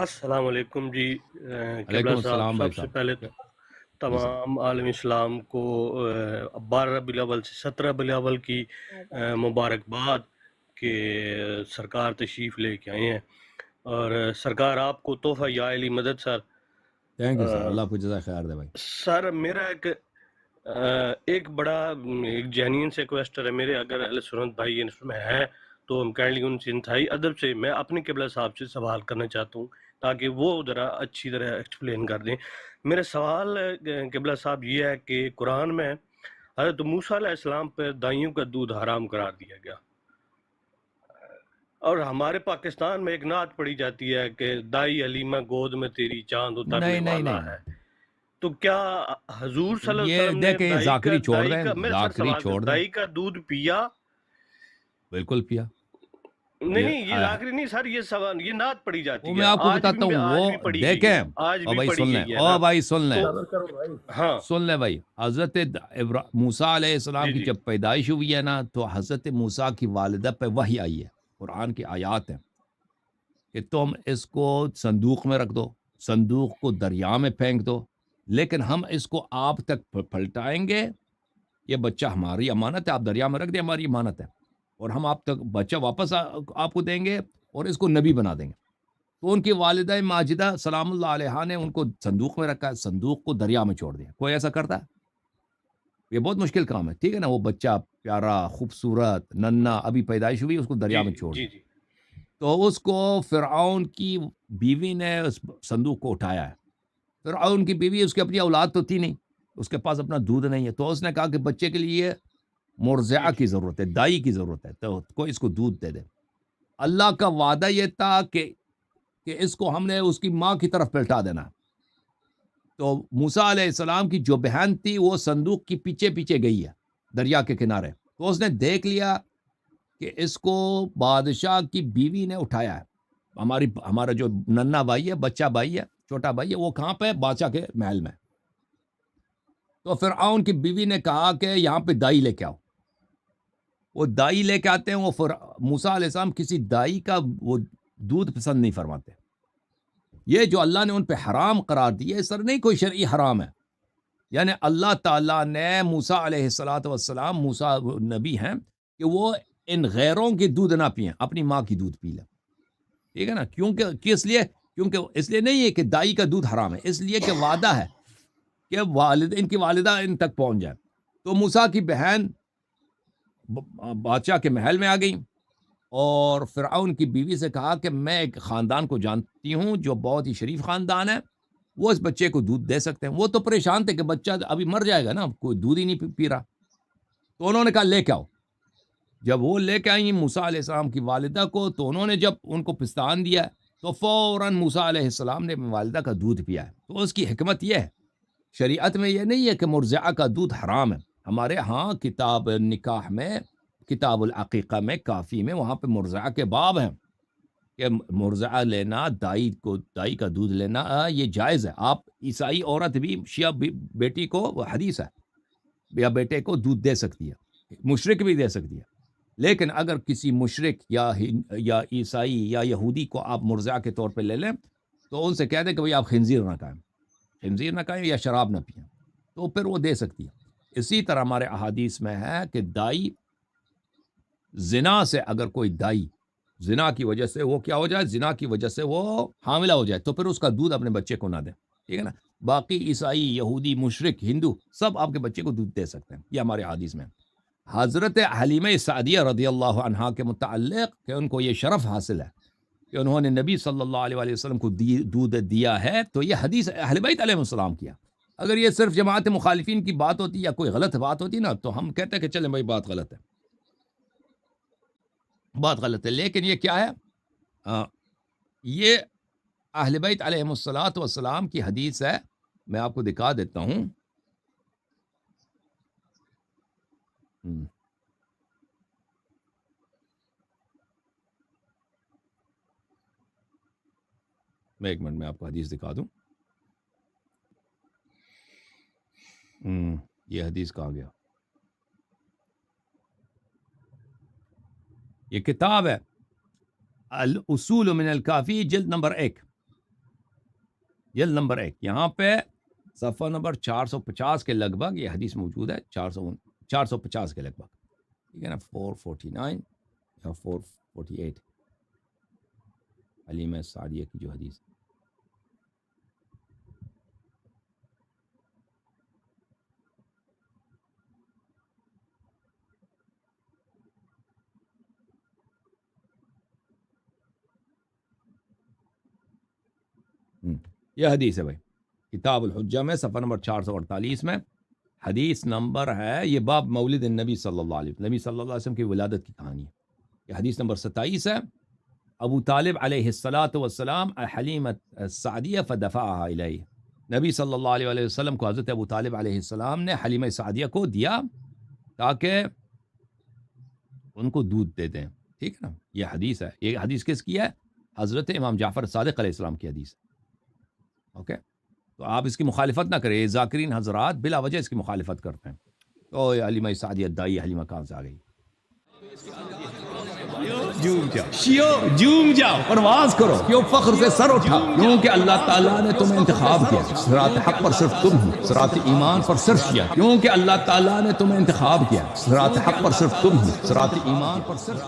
السلام علیکم جی۔ قبلہ علیکم صاحب، السلام بھائی سب سے صاحب. پہلے جی صاحب. تمام عالم اسلام کو 12 ربیع الاول سے 17 ربیع الاول کی مبارکباد کہ سرکار تشریف لے کے آئے ہیں، اور سرکار آپ کو تحفہ یا علی مدد سر۔ Thank you sir. اللہ آپ کو جزائے خیر دے بھائی. سر میرا ایک بڑا ایک جینین سے کویسٹر ہے میرے، اگر اہل سنت بھائی اس میں ہے تو ہم کائنڈلی ان سے انتہائی ادب سے میں اپنے قبلہ صاحب سے سوال کرنا چاہتا ہوں تاکہ وہ ذرا اچھی طرح ایکسپلین کر دیں۔ میرا سوال قبلہ صاحب یہ ہے کہ قرآن میں حضرت موسیٰ علیہ السلام پہ دائیوں کا دودھ حرام قرار دیا گیا، اور ہمارے پاکستان میں ایک نعت پڑھی جاتی ہے کہ دائی علیمہ گود میں تیری چاند اترنے نہیں نہیں والا نہیں, ہے۔ تو کیا حضور صلی اللہ علیہ یہ وسلم نے دیکھیں ذاکری چھوڑ دیں, میرا سر ذاکری سوال چھوڑ دیں. دائی کا دودھ پیا؟ بالکل پیا. نہیں نہیں، یہ آخری نہیں سر، یہ سوال، یہ نعت پڑھی وہ جاتی میں ہے، آپ کو آج بتاتا ہوں. آج وہ بھی پڑھی گئی دیکھیں, ہے، آج او بھی بھائی سن پڑھی لیں, گئی ہے نا۔ او بھائی سن لیں, ہاں سن لیں بھائی. حضرت موسیٰ علیہ السلام جی کی جی جب پیدائش ہوئی ہے نا, تو حضرت موسیٰ کی والدہ پہ وحی آئی ہے. قرآن کی آیات ہیں کہ تم اس کو صندوق میں رکھ دو, صندوق کو دریا میں پھینک دو, لیکن ہم اس کو آپ تک پلٹائیں گے. یہ بچہ ہماری امانت ہے, آپ دریا میں رکھ دیں, ہماری امانت ہے, اور ہم آپ تک بچہ واپس آپ کو دیں گے اور اس کو نبی بنا دیں گے. تو ان کی والدہ ماجدہ سلام اللہ علیہ نے ان کو صندوق میں رکھا ہے, صندوق کو دریا میں چھوڑ دیا. کوئی ایسا کرتا ہے؟ یہ بہت مشکل کام ہے, ٹھیک ہے نا. وہ بچہ پیارا, خوبصورت, ننا, ابھی پیدائش ہوئی, اس کو دریا جی میں چھوڑ جی دیا. جی تو اس کو فرعون کی بیوی نے اس صندوق کو اٹھایا ہے. فرعون کی بیوی, اس کی اپنی اولاد تو تھی نہیں, اس کے پاس اپنا دودھ نہیں ہے, تو اس نے کہا کہ بچے کے لیے جی مرضعہ جی کی ضرورت ہے, دائی کی ضرورت ہے, تو کوئی اس کو دودھ دے دے. اللہ کا وعدہ یہ تھا کہ اس کو ہم نے اس کی ماں کی طرف پلٹا دینا. تو موسیٰ علیہ السلام کی جو بہن تھی وہ صندوق کی پیچھے پیچھے گئی ہے دریا کے کنارے. تو اس نے دیکھ لیا کہ اس کو بادشاہ کی بیوی نے اٹھایا ہے. ہمارا جو ننا بھائی ہے, بچہ بھائی ہے, چھوٹا بھائی ہے, وہ کہاں پہ؟ بادشاہ کے محل میں. تو فرعون کی بیوی نے کہا کہ یہاں پہ دائی لے کے آؤ. وہ دائی لے کے آتے ہیں. وہ موسیٰ علیہ السلام کسی دائی کا وہ دودھ پسند نہیں فرماتے. یہ جو اللہ نے ان پہ حرام قرار دیا, سر نہیں کوئی شرعی حرام ہے. یعنی اللہ تعالیٰ نے موسیٰ علیہ السلام, موسیٰ نبی ہیں, کہ وہ ان غیروں کے دودھ نہ پئیں, اپنی ماں کی دودھ پی لیں. ٹھیک ہے نا. کیونکہ کس لیے؟ کیونکہ اس لیے نہیں ہے کہ دائی کا دودھ حرام ہے, اس لیے کہ وعدہ ہے کہ ان کی والدہ ان تک پہنچ جائے. تو موسیٰ کی بہن بادشاہ کے محل میں آ گئی اور فرعون کی بیوی سے کہا کہ میں ایک خاندان کو جانتی ہوں جو بہت ہی شریف خاندان ہے, وہ اس بچے کو دودھ دے سکتے ہیں. وہ تو پریشان تھے کہ بچہ ابھی مر جائے گا نا, کوئی دودھ ہی نہیں پی رہا. تو انہوں نے کہا لے کے آؤ. جب وہ لے کے آئیں موسیٰ علیہ السلام کی والدہ کو, تو انہوں نے جب ان کو پستان دیا, تو فوراً موسیٰ علیہ السلام نے والدہ کا دودھ پیا ہے. تو اس کی حکمت یہ ہے, شریعت میں یہ نہیں ہے کہ مرضعہ کا دودھ حرام ہے. ہمارے ہاں کتاب نکاح میں, کتاب العقیقہ میں, کافی میں, وہاں پہ مرضعہ کے باب ہیں کہ مرضعہ لینا, دائی کا دودھ لینا یہ جائز ہے. آپ عیسائی عورت بھی شیعہ بیٹی کو, وہ حدیث ہے, یا بیٹے کو دودھ دے سکتی ہے, مشرک بھی دے سکتی ہے. لیکن اگر کسی مشرک یا عیسائی یا یہودی کو آپ مرضعہ کے طور پہ لے لیں, تو ان سے کہہ دیں کہ بھئی آپ خنزیر نہ کھائیں یا شراب نہ پئیں, تو پھر وہ دے سکتی ہے. اسی طرح ہمارے احادیث میں ہے کہ دائی زنا سے, اگر کوئی دائی زنا کی وجہ سے وہ کیا ہو جائے, زنا کی وجہ سے وہ حاملہ ہو جائے, تو پھر اس کا دودھ اپنے بچے کو نہ دیں. ٹھیک ہے نا. باقی عیسائی, یہودی, مشرک, ہندو سب آپ کے بچے کو دودھ دے سکتے ہیں. یہ ہمارے حدیث میں. حضرت حلیمہ سعدیہ رضی اللہ عنہا کے متعلق کہ ان کو یہ شرف حاصل ہے کہ انہوں نے نبی صلی اللہ علیہ وسلم کو دودھ دیا ہے, تو یہ حدیث اہل بیت علیہ السلام کیا. اگر یہ صرف جماعت مخالفین کی بات ہوتی یا کوئی غلط بات ہوتی نا, تو ہم کہتے ہیں کہ چلیں بھائی بات غلط ہے, بات غلط ہے. لیکن یہ کیا ہے, یہ اہل بیت علیہ السلام کی حدیث ہے. میں آپ کو دکھا دیتا ہوں. میں ایک منٹ میں آپ کو حدیث دکھا دوں. یہ حدیث کہاں گیا؟ یہ کتاب ہے الاصول من الکافی, جلد نمبر 1. جلد نمبر 1 یہاں پہ صفحہ نمبر 450 کے لگ بھگ یہ حدیث موجود ہے، 450 کے لگ بھگ، ٹھیک ہے نا، 449 یا 448 حلیمہ سعدیہ کی جو حدیث ہے۔ یہ حدیث ہے بھائی، کتاب الحجہ میں صفحہ نمبر 448 میں حدیث نمبر ہے، یہ باب مولد النبی صلی اللہ علیہ وسلم، نبی صلی اللہ علیہ وسلم کی ولادت کی کہانی ہے۔ یہ حدیث نمبر 27 ہے، ابو طالب علیہ السلام حلیمہ سعدیہ فدفعها الیہ، نبی صلی اللہ علیہ وسلم کو حضرت ابو طالب علیہ السلام نے حلیمہ سعدیہ کو دیا تاکہ ان کو دودھ دے دیں، ٹھیک ہے نا۔ یہ حدیث ہے، یہ حدیث کس کی ہے؟ حضرت امام جعفر صادق علیہ السلام کی حدیث ہے، اوکے۔ تو آپ اس کی مخالفت نہ کریں، ذاکرین حضرات بلا وجہ اس کی مخالفت کرتے ہیں۔ تو یہ حلیمہ سعدیہ دائی حلیمہ کہاں سے آ گئی؟ جھوم جاؤ، پرواز کرو، کیوں فخر سے سر اٹھا، کیونکہ اللہ تعالیٰ نے تمہیں انتخاب کیا، صراط حق پر صرف تم ہو، صراط ایمان پر صرف کیا، کیونکہ اللہ تعالیٰ نے تمہیں انتخاب کیا، صراط حق پر صرف تم ہو، صراط ایمان پر صرف